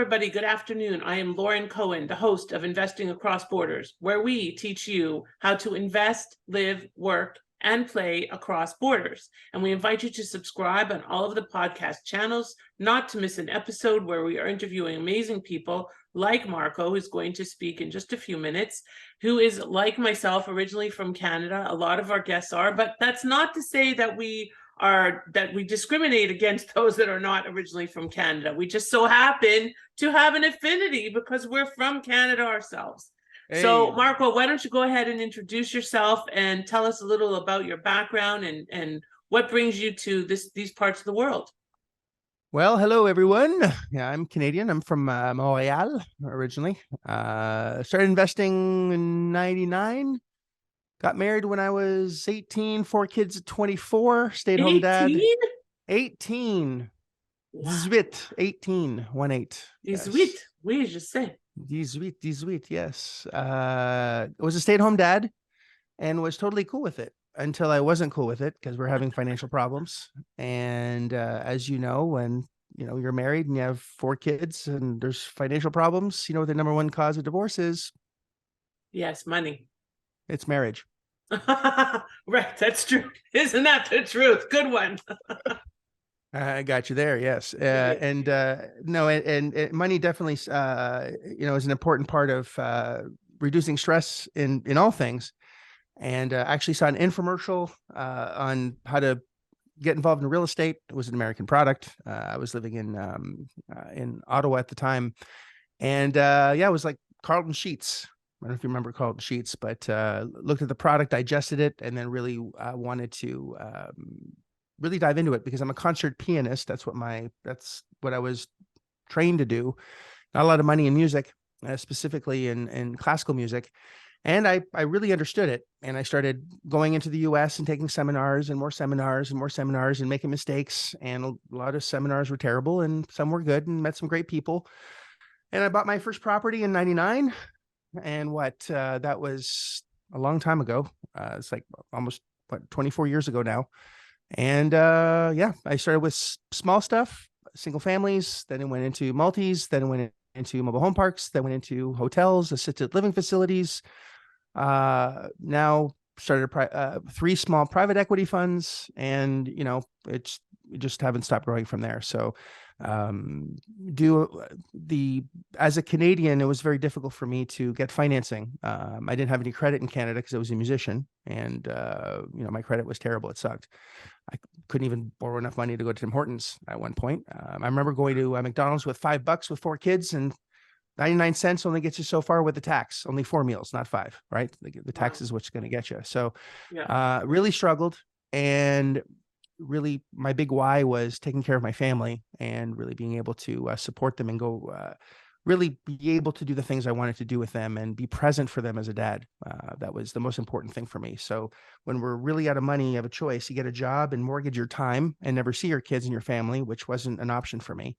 everybody. Good afternoon. I am Lauren Cohen, the host of Investing Across Borders, where we teach you how to invest, live, work, and play across borders. And we invite you to subscribe on all of the podcast channels, not to miss an episode where we are interviewing amazing people like Marco, who's going to speak in just a few minutes, who is like myself, originally from Canada. A lot of our guests are, but that's not to say that we discriminate against those that are not originally from Canada. We just so happen to have an affinity because we're from Canada ourselves. Hey. So Marco, why don't you go ahead and introduce yourself and tell us a little about your background and what brings you to these parts of the world? Well, hello, everyone. Yeah, I'm Canadian. I'm from Montreal originally. Started investing in 99. Got married when I was 18, 4 kids at 24, stayed-home dad. 18. Wow. 18, 18. 18, yes. Oui, je sais. 18, yes. I was a stay-at-home dad and was totally cool with it until I wasn't cool with it because we're having financial problems. And as you know, when you're married and you have 4 kids and there's financial problems, you know what the number one cause of divorce is? Yes, money. It's marriage. Right, that's true. Isn't that the truth? Good one. I got you there. Yes. And money definitely, is an important part of reducing stress in all things. And actually saw an infomercial on how to get involved in real estate. It was an American product. I was living in Ottawa at the time. And it was like Carlton Sheets. I don't know if you remember Carlton Sheets, but looked at the product, digested it, and then really wanted to really dive into it because I'm a concert pianist. That's what I was trained to do. Not a lot of money in music, specifically in classical music. And I really understood it. And I started going into the US and taking seminars and more seminars and more seminars and making mistakes. And a lot of seminars were terrible and some were good and met some great people. And I bought my first property in 99. And that was a long time ago. It's like almost 24 years ago now. And I started with small stuff, single families, then it went into multis, then it went into mobile home parks, then went into hotels, assisted living facilities. Now started 3 small private equity funds, and we just haven't stopped growing from there. So as a Canadian, it was very difficult for me to get financing. I didn't have any credit in Canada because I was a musician, and my credit was terrible. It sucked. I couldn't even borrow enough money to go to Tim Hortons at one point. I remember going to McDonald's with $5 with 4 kids, and 99 cents only gets you so far with the tax. Only 4 meals, not 5, right? The tax is what's going to get you. So really struggled. And really my big why was taking care of my family and really being able to support them and go really be able to do the things I wanted to do with them and be present for them as a dad. That was the most important thing for me. So when we're really out of money, you have a choice. You get a job and mortgage your time and never see your kids and your family, which wasn't an option for me,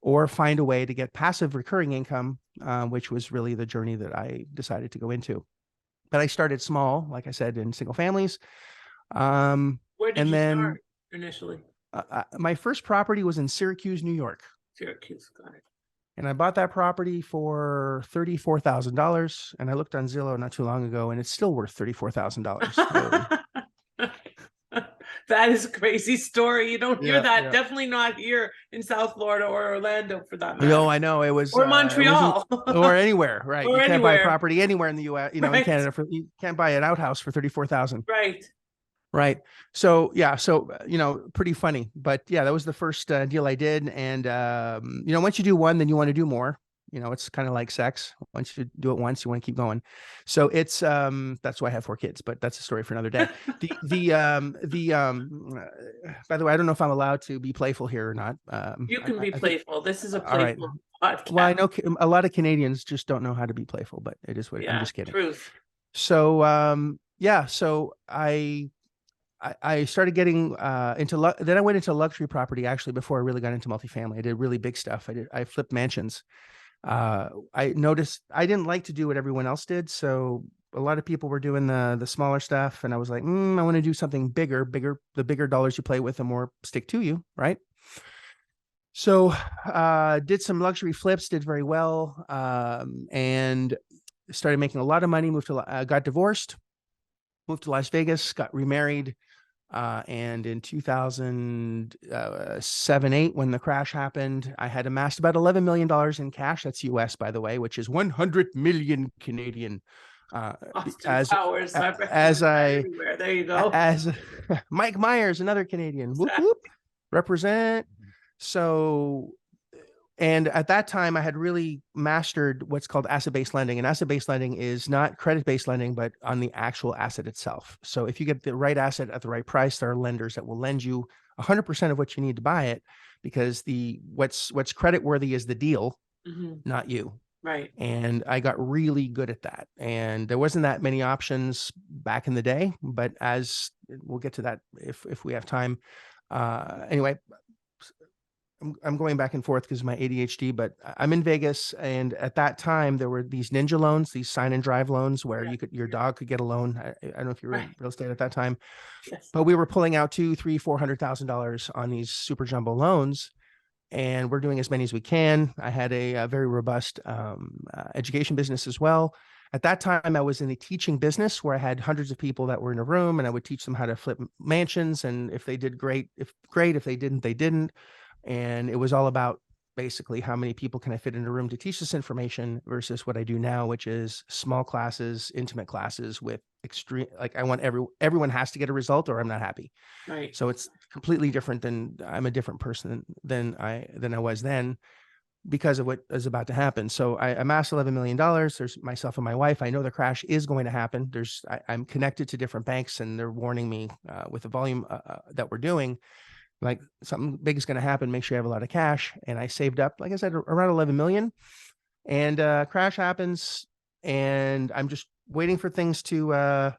or find a way to get passive recurring income, which was really the journey that I decided to go into. But I started small, like I said, in single families. Where did you start initially? My first property was in Syracuse, New York. Syracuse, got it. And I bought that property for $34,000. And I looked on Zillow not too long ago, and it's still worth $34,000. That is a crazy story. You don't hear that. Yeah. Definitely not here in South Florida or Orlando for that matter. No, I know it was. Or Montreal. Or anywhere, right? Or you can't buy a property anywhere in the U.S. In Canada, you can't buy an outhouse for $34,000. Right. Right. So, pretty funny. But yeah, that was the first deal I did. And, once you do one, then you want to do more. It's kind of like sex. Once you do it once, you want to keep going. So it's, that's why I have 4 kids, but that's a story for another day. By the way, I don't know if I'm allowed to be playful here or not. You can be playful. This is a playful podcast. Well, I know a lot of Canadians just don't know how to be playful, but it is what I'm just kidding. Truth. So, so I started getting then I went into luxury property actually before I really got into multifamily. I did really big stuff. I flipped mansions. I noticed I didn't like to do what everyone else did. So a lot of people were doing the smaller stuff, and I was like, I want to do something bigger. The bigger dollars you play with, the more stick to you, right? So did some luxury flips, did very well, and started making a lot of money, got divorced, moved to Las Vegas, got remarried. And in 2007, 8, when the crash happened, I had amassed about $11 million in cash. That's US, by the way, which is 100 million Canadian. Austin As Powers, I as recognize that I everywhere. There you go. as Mike Myers, another Canadian. Whoop Exactly. whoop, represent. So, and at that time, I had really mastered what's called asset-based lending. And asset-based lending is not credit-based lending, but on the actual asset itself. So if you get the right asset at the right price, there are lenders that will lend you 100% of what you need to buy it, because what's credit worthy is the deal, not you. Right. And I got really good at that. And there wasn't that many options back in the day, but as we'll get to that if we have time. Anyway, I'm going back and forth because of my ADHD, but I'm in Vegas, and at that time there were these ninja loans, these sign and drive loans, where your dog could get a loan. I don't know if you were in real estate at that time, Yes. but we were pulling out $200,000, $300,000, $400,000 on these super jumbo loans, and we're doing as many as we can. I had a very robust education business as well. At that time, I was in the teaching business where I had hundreds of people that were in a room, and I would teach them how to flip mansions. And if they did great, if they didn't, they didn't. And it was all about basically how many people can I fit in a room to teach this information versus what I do now, which is small classes, intimate classes with extreme, like I want everyone has to get a result or I'm not happy. Right. So it's completely different I'm a different person than I was then because of what is about to happen. So I amassed $11 million. There's myself and my wife. I know the crash is going to happen. I'm connected to different banks and they're warning me with the volume that we're doing, like something big is going to happen. Make sure you have a lot of cash. And I saved up, like I said, around 11 million, and crash happens. And I'm just waiting for things to,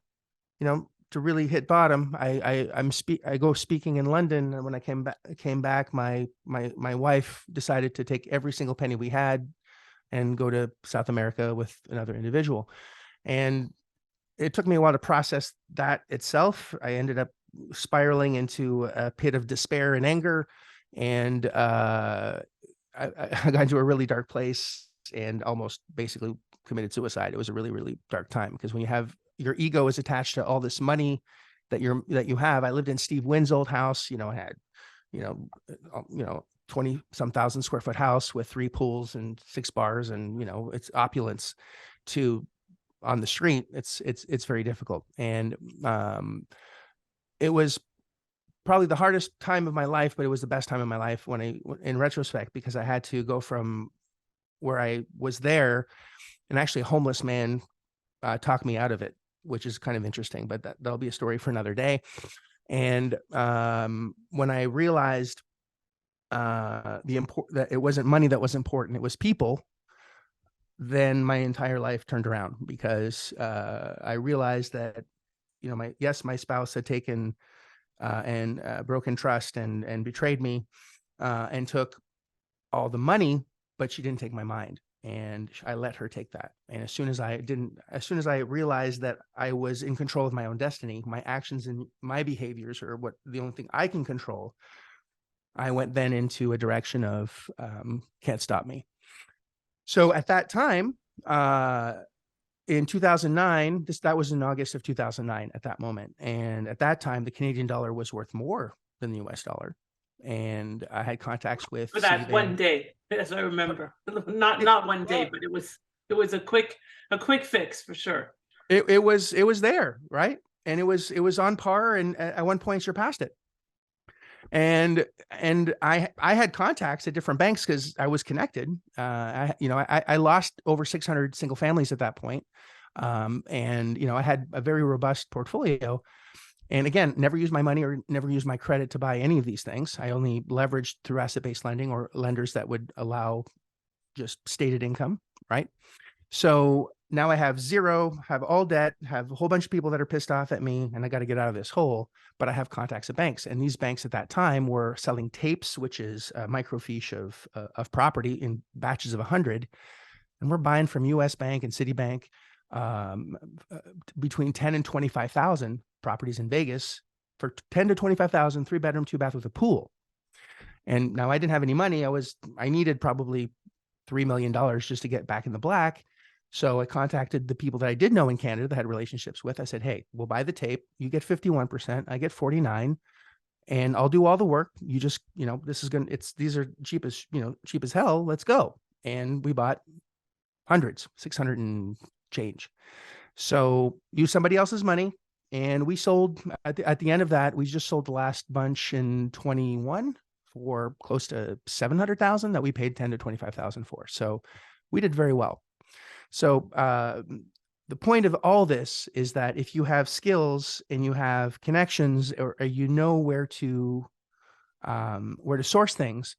to really hit bottom. I go speaking in London. And when I came back, my wife decided to take every single penny we had and go to South America with another individual. And it took me a while to process that itself. I ended up spiraling into a pit of despair and anger, and I got into a really dark place and almost basically committed suicide. It was a really, really dark time because when you have your ego is attached to all this money that you have. I lived in Steve Wynn's old house. I had, 20 some thousand square foot house with 3 pools and 6 bars, and it's opulence. To on the street, it's very difficult. And it was probably the hardest time of my life, but it was the best time of my life in retrospect, because I had to go from where I was there, and actually a homeless man talked me out of it, which is kind of interesting, but that'll be a story for another day. And when I realized that it wasn't money that was important, it was people, then my entire life turned around, because I realized that, my spouse had taken and broken trust and betrayed me and took all the money, but she didn't take my mind. And I let her take that. And as soon as I realized that I was in control of my own destiny, my actions and my behaviors are the only thing I can control, I went then into a direction of can't stop me. So at that time, in 2009, that was in August of 2009 at that moment. And at that time, the Canadian dollar was worth more than the US dollar. And I had contacts with For that one day, as I remember, not one day, but it was a quick fix for sure. It was there, right? And it was on par, and at one point surpassed it. And I had contacts at different banks because I was connected. I lost over 600 single families at that point. And I had a very robust portfolio. And again, never used my money or never used my credit to buy any of these things. I only leveraged through asset-based lending or lenders that would allow just stated income, right? So now I have zero, have all debt, have a whole bunch of people that are pissed off at me, and I got to get out of this hole. But I have contacts at banks, and these banks at that time were selling tapes, which is a microfiche of property in batches of 100, and we're buying from U.S. Bank and Citibank between 10 and 25,000 properties in Vegas for 10 to 25,000, 3-bedroom, 2-bath with a pool. And now I didn't have any money. I needed probably $3 million just to get back in the black. So I contacted the people that I did know in Canada that had relationships with. I said, hey, we'll buy the tape. You get 51%. I get 49, and I'll do all the work. You just, these are cheap as hell. Let's go. And we bought hundreds, 600 and change. So use somebody else's money. And we sold at the end of that, we just sold the last bunch in 21 for close to 700,000 that we paid 10 to 25,000 for. So we did very well. So the point of all this is that if you have skills and you have connections, or you know where to source things,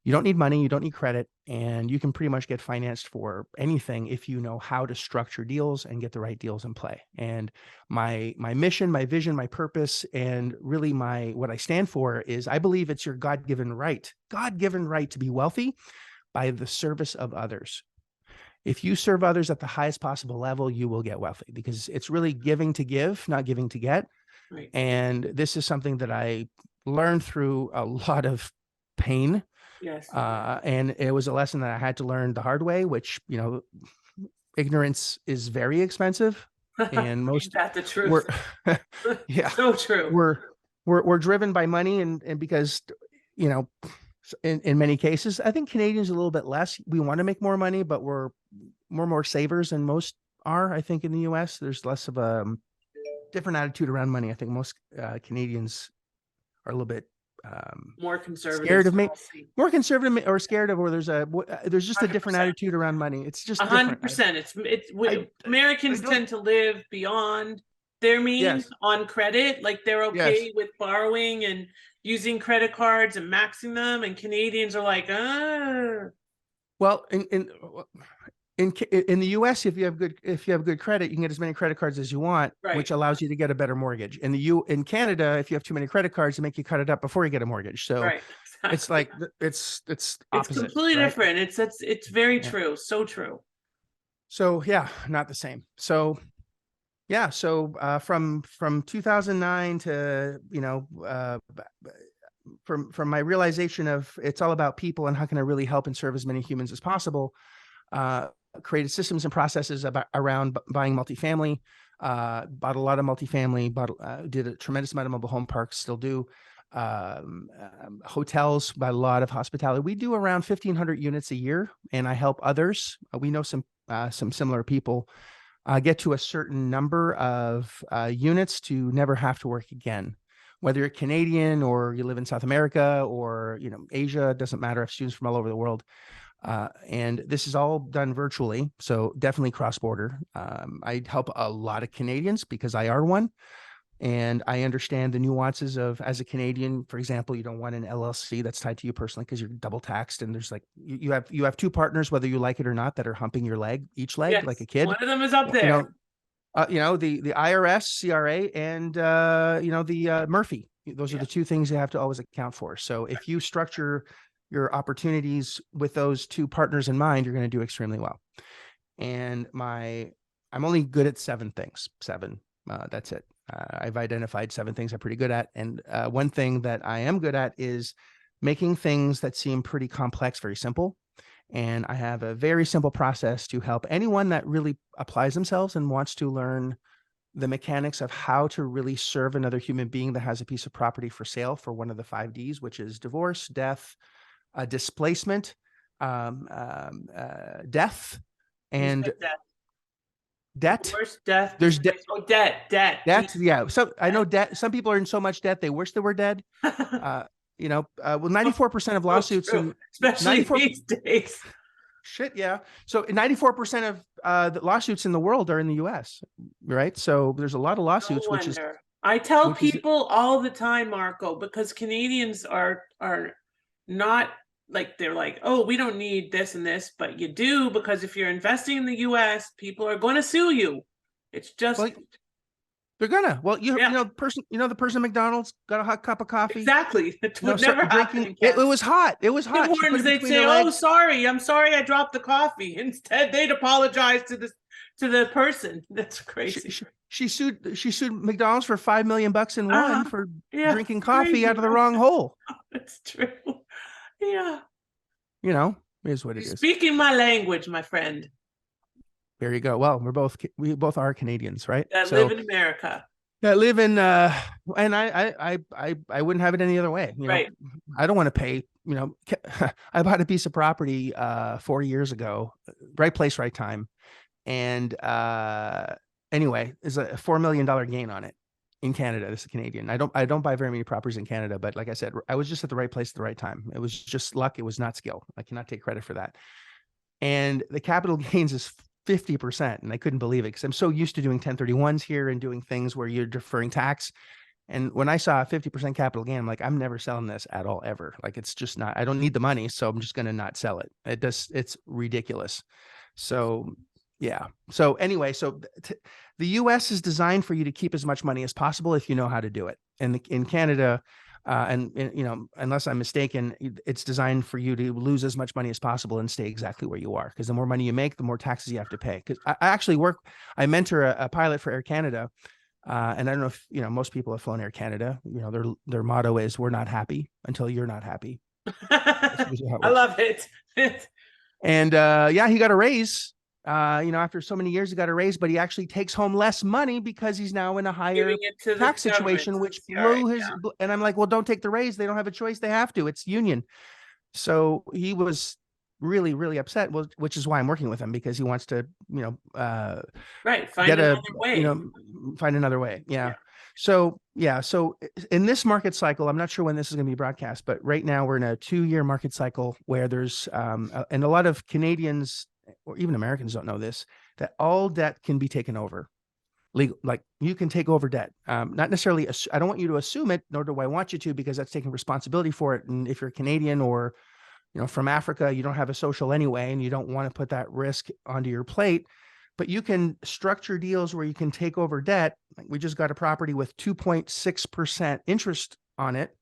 you don't need money, you don't need credit, and you can pretty much get financed for anything if you know how to structure deals and get the right deals in play. And my mission, my vision, my purpose, and really what I stand for is I believe it's your God-given right to be wealthy by the service of others. If you serve others at the highest possible level, you will get wealthy, because it's really giving to give, not giving to get. Right. And this is something that I learned through a lot of pain. Yes. And it was a lesson that I had to learn the hard way, which, ignorance is very expensive. And most that's the truth. Yeah, so true. We're driven by money, and because, in many cases, I think Canadians a little bit less. We want to make more money, but we're more savers than most are. I think in the US, there's less of a different attitude around money. I think most Canadians are a little bit more conservative, scared of more conservative, or scared of, or there's just 100%. A different attitude around money. It's just 100%. Americans tend to live beyond their means on credit. Like they're okay with borrowing and using credit cards and maxing them, and Canadians are like, Well, in the US, if you have good credit, you can get as many credit cards as you want, which allows you to get a better mortgage. In Canada, if you have too many credit cards, they make you cut it up before you get a mortgage. So exactly. It's like it's opposite. It's completely different. It's very true. So true. So not the same. So from 2009 to from my realization of it's all about people and how can I really help and serve as many humans as possible, created systems and processes around buying multifamily, bought a lot of multifamily, did a tremendous amount of mobile home parks, still do, hotels, bought a lot of hospitality. We do around 1,500 units a year, and I help others. We know some similar people get to a certain number of units to never have to work again. Whether you're Canadian or you live in South America or Asia, it doesn't matter. I have students from all over the world. And this is all done virtually, so definitely cross-border. I help a lot of Canadians because I are one, and I understand the nuances of, as a Canadian, for example, you don't want an LLC that's tied to you personally because you're double taxed, and there's you have two partners, whether you like it or not, that are humping your leg, each leg, like a kid. One of them is up there. The IRS, CRA, and the Murphy. Those are the two things you have to always account for. So if you structure your opportunities with those two partners in mind, you're going to do extremely well. And I'm only good at 7 things. 7. That's it. I've identified 7 things I'm pretty good at. And one thing that I am good at is making things that seem pretty complex very simple. And I have a very simple process to help anyone that really applies themselves and wants to learn the mechanics of how to really serve another human being that has a piece of property for sale for one of the 5 Ds, which is divorce, death, displacement, death, and debt. Divorce, death. There's debt. Oh, debt. Debt. Yeah. So I know debt. Some people are in so much debt they wish they were dead. 94% of lawsuits, especially these days. Shit, yeah. So 94% of the lawsuits in the world are in the U.S., right? So there's a lot of lawsuits, which is. I tell people all the time, Marco, because Canadians are not like, they're like, oh, we don't need this and this, but you do, because if you're investing in the US, people are going to sue you. It's just they're gonna. Well, the person at McDonald's got a hot cup of coffee. Exactly. It would never happen. It was hot. It was hot. They'd say, "Oh, sorry, I'm sorry, I dropped the coffee." Instead, they'd apologize to the person. That's crazy. She sued McDonald's for $5 million in one for drinking coffee out of the wrong hole. That's true. Yeah. You know, it is what You're it is. speaking my language, my friend. There you go. Well, we both are Canadians, right? I live So in America. I live in and I wouldn't have it any other way. You know, Right. I don't want to pay, you know, I bought a piece of property 4 years ago, right place, right time. And anyway, there's a $4 million gain on it in Canada. This is Canadian. I don't buy very many properties in Canada, but like I said, I was just at the right place at the right time. It was just luck. It was not skill. I cannot take credit for that. And the capital gains is 50%. And I couldn't believe it because I'm so used to doing 1031s here and doing things where you're deferring tax. And when I saw a 50% capital gain, I'm like, I'm never selling this at all, ever. Like, it's just not, I don't need the money. So I'm just going to not sell it. It's ridiculous. So, yeah. So anyway, the US is designed for you to keep as much money as possible if you know how to do it. And in Canada, you know, unless I'm mistaken, it's designed for you to lose as much money as possible and stay exactly where you are. Because the more money you make, the more taxes you have to pay. Because I actually I mentor a pilot for Air Canada. And I don't know if, you know, most people have flown Air Canada. You know, their motto is, we're not happy until you're not happy. That's usually how it I works. love it. And yeah, he got a raise. You know, after so many years, he got a raise, but he actually takes home less money because he's now in a higher Giving it to the tax government, situation, to the which CRA. blew his. And I'm like, well, don't take the raise. They don't have a choice. They have to. It's union. So he was really, really upset, which is why I'm working with him, because he wants to, you know, Right. Find get another a, you way. know, find another way. Yeah. Yeah. So, yeah. So in this market cycle, I'm not sure when this is going to be broadcast, but right now we're in a 2-year market cycle where there's, and a lot of Canadians or even Americans don't know this, that all debt can be taken over. Legal, like you can take over debt. Not necessarily, I don't want you to assume it, nor do I want you to, because that's taking responsibility for it. And if you're Canadian or, you know, from Africa, you don't have a social anyway, and you don't want to put that risk onto your plate. But you can structure deals where you can take over debt. Like, we just got a property with 2.6% interest on it,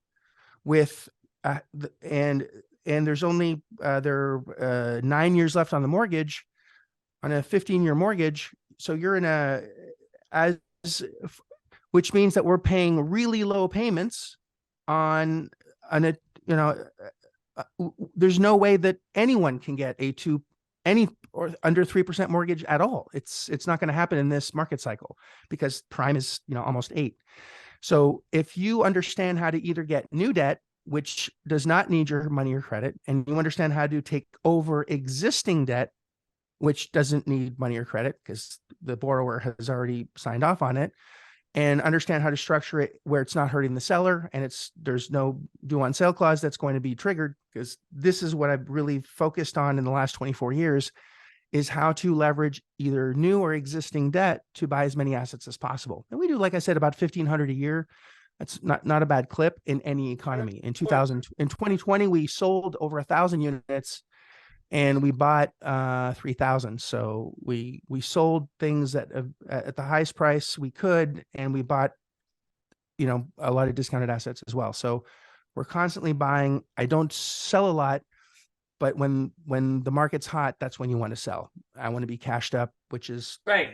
with and there's only 9 years left on the mortgage, on a 15-year mortgage. So you're in as which means that we're paying really low payments on a, you know, there's no way that anyone can get any or under 3% mortgage at all. It's not going to happen in this market cycle, because prime is, you know, almost 8. So if you understand how to either get new debt, which does not need your money or credit, and you understand how to take over existing debt, which doesn't need money or credit because the borrower has already signed off on it, and understand how to structure it where it's not hurting the seller, and there's no due on sale clause that's going to be triggered, because this is what I've really focused on in the last 24 years, is how to leverage either new or existing debt to buy as many assets as possible. And we do, like I said, about 1,500 a year. That's not a bad clip in any economy. In 2020, we sold over 1,000 units and we bought 3,000. So we sold things at the highest price we could, and we bought, you know, a lot of discounted assets as well. So we're constantly buying. I don't sell a lot, but when the market's hot, that's when you want to sell. I want to be cashed up, which is Right.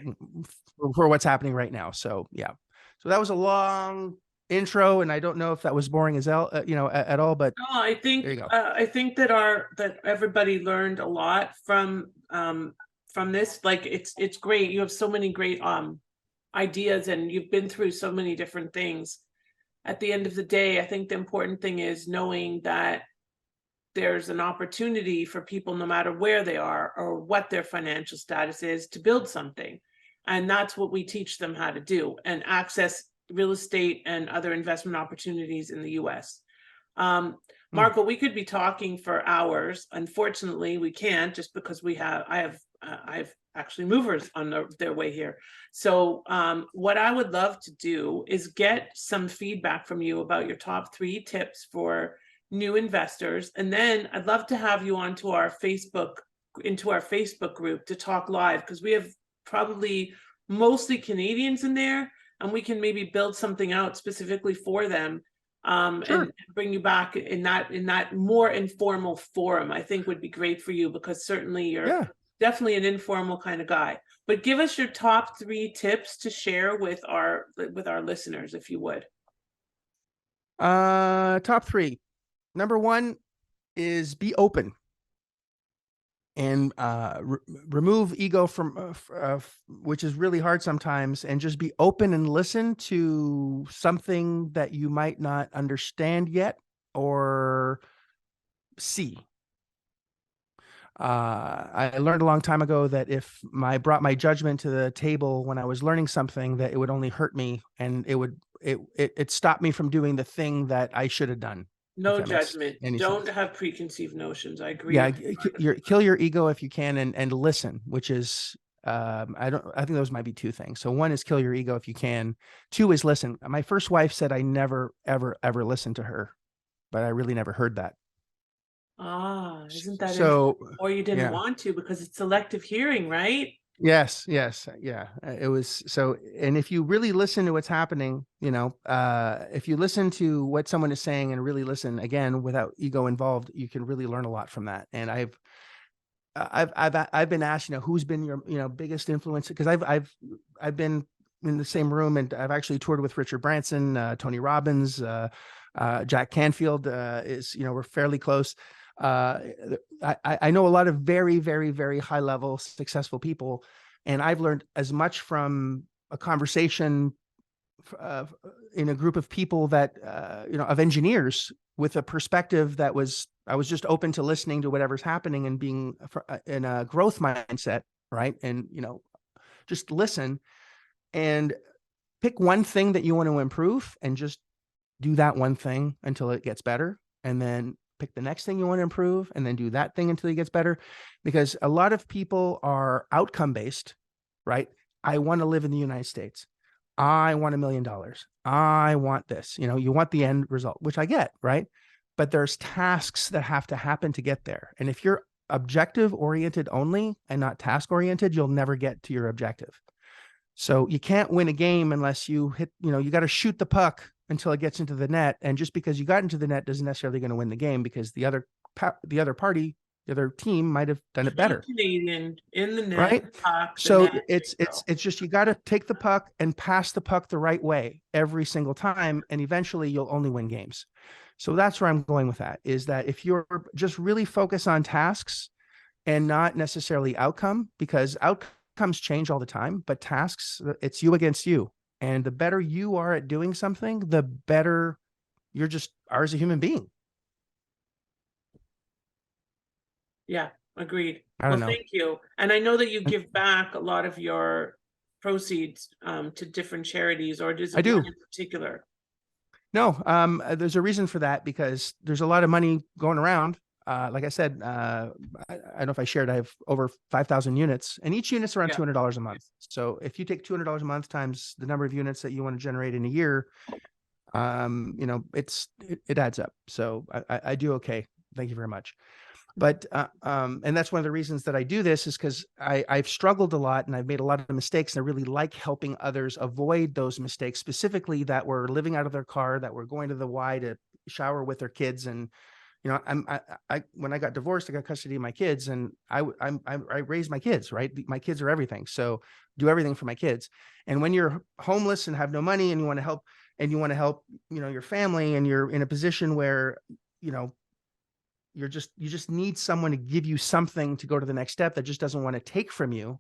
for what's happening right now. So yeah. So that was a long intro, and I don't know if that was boring as hell, you know, at all, but No, I there you think go. I think that everybody learned a lot from this. Like it's great. You have so many great ideas, and you've been through so many different things. At the end of the day, I think the important thing is knowing that there's an opportunity for people, no matter where they are or what their financial status is, to build something. And that's what we teach them how to do, and access real estate and other investment opportunities in the US. Marco, we could be talking for hours. Unfortunately, we can't, just because I have actually movers on their way here. So what I would love to do is get some feedback from you about your top 3 tips for new investors. And then I'd love to have you into our Facebook group to talk live, because we have probably mostly Canadians in there, and we can maybe build something out specifically for them, Sure. and bring you back in that more informal forum. I think would be great for you, because certainly you're definitely an informal kind of guy. But give us your top 3 tips to share with our listeners, if you would. Top 3. Number 1, is be open and remove ego from which is really hard sometimes, and just be open and listen to something that you might not understand yet or see. I learned a long time ago that if I brought my judgment to the table when I was learning something, that it would only hurt me, and it stopped me from doing the thing that I should have done. If No that makes judgment. any Don't sense. have preconceived notions. I agree Yeah, with you. kill your ego if you can, and listen, which is I think those might be two things. So one is kill your ego if you can. Two is listen. My first wife said I never ever listened to her, but I really never heard that. Ah, isn't that interesting? So Or you didn't yeah. want to because it's selective hearing, right? Yes, yeah. It was so, and if you really listen to what's happening, if you listen to what someone is saying and really listen again without ego involved, you can really learn a lot from that. And I've been asked, who's been your, biggest influence? Because I've been in the same room, and I've actually toured with Richard Branson, Tony Robbins, Jack Canfield is, we're fairly close. I know a lot of very, very, very high level successful people, and I've learned as much from a conversation in a group of people that of engineers with a perspective that I was just open to listening to whatever's happening and being in a growth mindset, right? And just listen and pick one thing that you want to improve and just do that one thing until it gets better, and then pick the next thing you want to improve and then do that thing until it gets better. Because a lot of people are outcome based, right? I want to live in the United States. I want $1 million. I want this. You want the end result, which I get, right? But there's tasks that have to happen to get there. And if you're objective oriented only and not task oriented, you'll never get to your objective. So you can't win a game unless you hit, you got to shoot the puck until it gets into the net. And just because you got into the net doesn't necessarily going to win the game, because the other party, the other team might have done it better. Canadian in the net, right? puck, the So net, it's just, you got to take the puck and pass the puck the right way every single time, and eventually you'll only win games. So that's where I'm going with that, is that if you're just really focus on tasks and not necessarily outcome, because outcomes change all the time, but tasks, it's you against you. And the better you are at doing something, the better you're just are as a human being. Yeah, agreed. I don't know. Thank you. And I know that you give back a lot of your proceeds to different charities, or does it one in particular? No, there's a reason for that, because there's a lot of money going around. Like I said, I don't know if I shared, I have over 5,000 units, and each unit's around $200 a month. So if you take $200 a month times the number of units that you want to generate in a year, it adds up. So I do okay. Thank you very much. But and that's one of the reasons that I do this, is because I've struggled a lot and I've made a lot of mistakes, and I really like helping others avoid those mistakes, specifically that were living out of their car, that were going to the Y to shower with their kids. And I when I got divorced, I got custody of my kids, and I raised my kids, right? My kids are everything. So do everything for my kids. And when you're homeless and have no money, and you want to help, your family, and you're in a position where, you just need someone to give you something to go to the next step, that just doesn't want to take from you,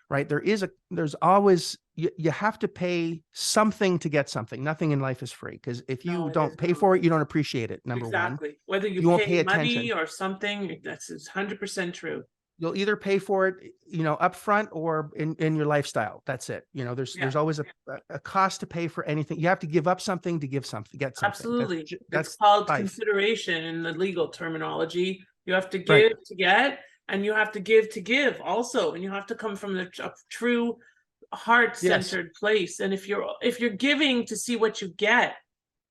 right? There's always, you have to pay something to get something. Nothing in life is free, because if you don't pay for it, you don't appreciate it. Number one, whether you won't pay money attention or something, that's 100% true. You'll either pay for it, up front, or in your lifestyle. That's it. There's always a cost to pay for anything. You have to give up something to get something. Absolutely. That's called life. Consideration in the legal terminology. You have to give to get, and you have to give also, and you have to come from a true heart-centered place. And if you're giving to see what you get,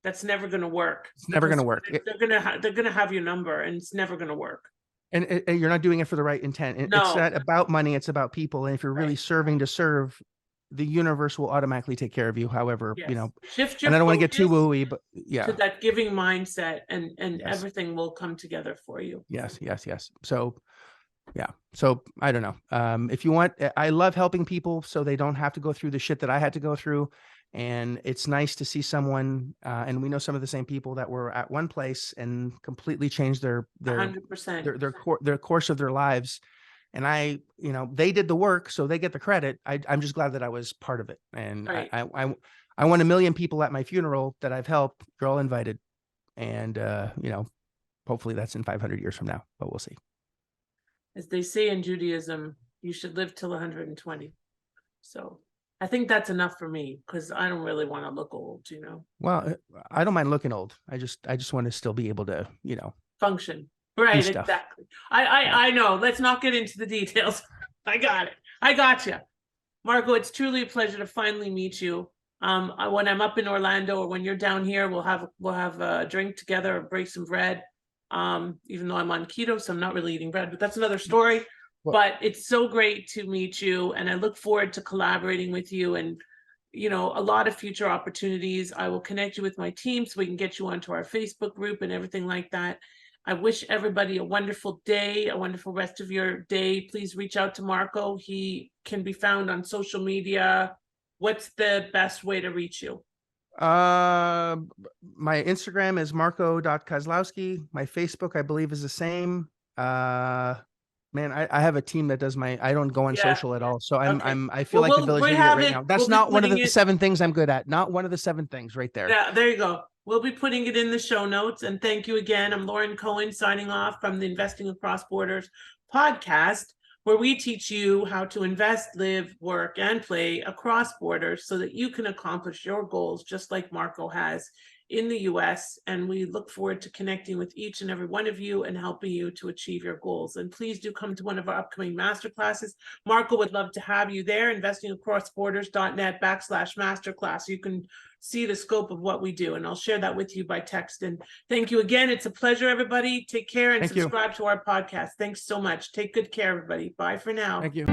that's never going to work. It's never going to work. They're gonna have your number, and it's never going to work. And you're not doing it for the right intent. It's not about money. It's about people. And if you're really serving to serve, the universe will automatically take care of you. However, shift your and I don't want to get too wooey, but to that giving mindset, and everything will come together for you. Yes. So Yeah. So I don't know. If you want, I love helping people so they don't have to go through the shit that I had to go through. And it's nice to see someone, and we know some of the same people that were at one place and completely changed their 100%. their course of their lives. And they did the work, so they get the credit. I'm just glad that I was part of it. And Right. I want 1 million people at my funeral that I've helped. You're all invited. And hopefully that's in 500 years from now, but we'll see. As they say in Judaism, you should live till 120. So I think that's enough for me because I don't really want to look old, Well, I don't mind looking old. I just want to still be able to, function. Right, stuff. exactly. I know. Let's not get into the details. I got it. I got you. Marco, it's truly a pleasure to finally meet you. When I'm up in Orlando or when you're down here, we'll have a drink together or break some bread. Even though I'm on keto, so I'm not really eating bread, but that's another story. Well, but it's so great to meet you, and I look forward to collaborating with you and a lot of future opportunities. I will connect you with my team so we can get you onto our Facebook group and everything like that. I wish everybody a wonderful day, a wonderful rest of your day. Please reach out to Marco. He can be found on social media. What's the best way to reach you? my Instagram is marco.kozlowski. My Facebook, I believe, is the same. Man, I have a team that does I don't go on social at all. So Okay. I feel like the village idiot right now. That's not one of the 7 things I'm good at. Not one of the 7 things right there. Yeah, there you go. We'll be putting it in the show notes. And thank you again. I'm Lauren Cohen signing off from the Investing Across Borders podcast, where we teach you how to invest, live, work, and play across borders so that you can accomplish your goals just like Marco has in the US. And we look forward to connecting with each and every one of you and helping you to achieve your goals. And please do come to one of our upcoming masterclasses. Marco would love to have you there, investingacrossborders.net/masterclass. You can see the scope of what we do, and I'll share that with you by text. And thank you again. It's a pleasure, everybody. Take care and subscribe to our podcast. Thanks so much. Take good care, everybody. Bye for now. Thank you.